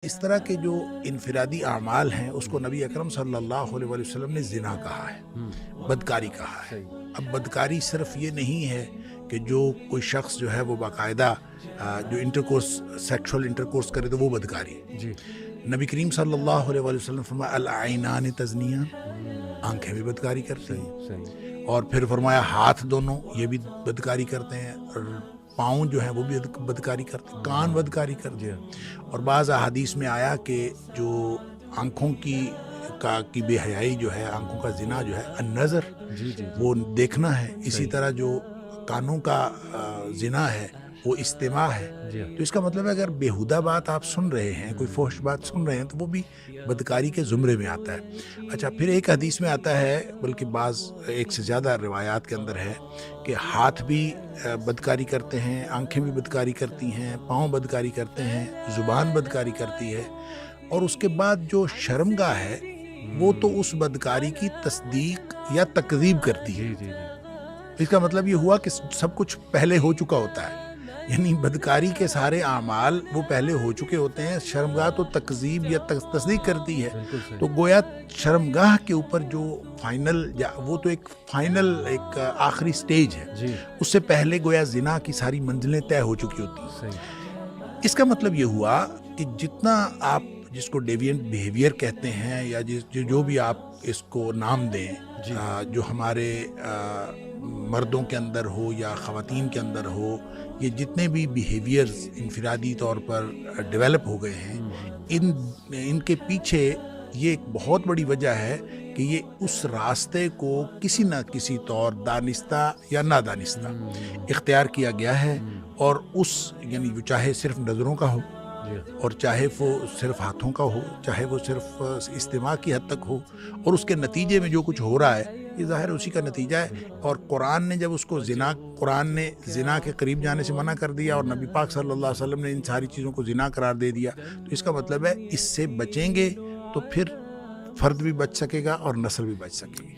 اس طرح کے جو انفرادی اعمال ہیں اس کو نبی اکرم صلی اللہ علیہ وسلم نے زنا کہا ہے، بدکاری کہا ہے۔ اب بدکاری صرف یہ نہیں ہے کہ جو کوئی شخص جو ہے وہ باقاعدہ جو سیکشول انٹرکورس کرے تو وہ بدکاری ہے۔ جی نبی کریم صلی اللہ علیہ وسلم فرمایا العینان تزنیان، آنکھیں بھی بدکاری کرتی ہیں، صحیح اور پھر فرمایا ہاتھ دونوں یہ بھی بدکاری کرتے ہیں، اور پاؤں جو ہیں وہ بھی بدکاری کرتے ہیں، کان بدکاری کرتے ہیں۔ اور بعض احادیث میں آیا کہ جو آنکھوں کی بے حیائی جو ہے، آنکھوں کا زنا جو ہے النظر، جی جی وہ دیکھنا ہے۔ اسی صحیح۔ طرح جو کانوں کا زنا ہے وہ استماع ہے۔ جی تو اس کا مطلب ہے اگر بیہودہ بات آپ سن رہے ہیں، کوئی فحش بات سن رہے ہیں، تو وہ بھی بدکاری کے زمرے میں آتا ہے۔ اچھا، پھر ایک حدیث میں آتا ہے، بلکہ بعض ایک سے زیادہ روایات کے اندر ہے کہ ہاتھ بھی بدکاری کرتے ہیں، آنکھیں بھی بدکاری کرتی ہیں، پاؤں بدکاری کرتے ہیں، زبان بدکاری کرتی ہے، اور اس کے بعد جو شرمگاہ ہے وہ تو اس بدکاری کی تصدیق یا تکذیب کرتی ہے۔ جی جی جی اس کا مطلب یہ ہوا کہ سب کچھ پہلے ہو چکا ہوتا ہے، یعنی بدکاری کے سارے اعمال وہ پہلے ہو چکے ہوتے ہیں، شرمگاہ تو تکذیب یا تصدیق کرتی ہے۔ بالکل صحیح۔ تو گویا شرمگاہ کے اوپر جو فائنل، وہ تو ایک فائنل ایک آخری سٹیج ہے، جی اس سے پہلے گویا زنا کی ساری منزلیں طے ہو چکی ہوتی ہیں۔ صحیح۔ اس کا مطلب یہ ہوا کہ جتنا آپ جس کو ڈیوینٹ بیہیویئر کہتے ہیں، یا جو بھی آپ اس کو نام دیں، جی جو ہمارے مردوں کے اندر ہو یا خواتین کے اندر ہو، یہ جتنے بھی بیہیویئرز انفرادی طور پر ڈیولپ ہو گئے ہیں، ان کے پیچھے یہ ایک بہت بڑی وجہ ہے کہ یہ اس راستے کو کسی نہ کسی طور دانستہ یا نادانستہ اختیار کیا گیا ہے، اور یعنی وہ چاہے صرف نظروں کا ہو، اور چاہے وہ صرف ہاتھوں کا ہو، چاہے وہ صرف استماع کی حد تک ہو، اور اس کے نتیجے میں جو کچھ ہو رہا ہے یہ ظاہر اسی کا نتیجہ ہے۔ اور قرآن نے جب اس کو قرآن نے زنا کے قریب جانے سے منع کر دیا، اور نبی پاک صلی اللہ علیہ وسلم نے ان ساری چیزوں کو زنا قرار دے دیا، تو اس کا مطلب ہے اس سے بچیں گے تو پھر فرد بھی بچ سکے گا اور نسل بھی بچ سکے گی۔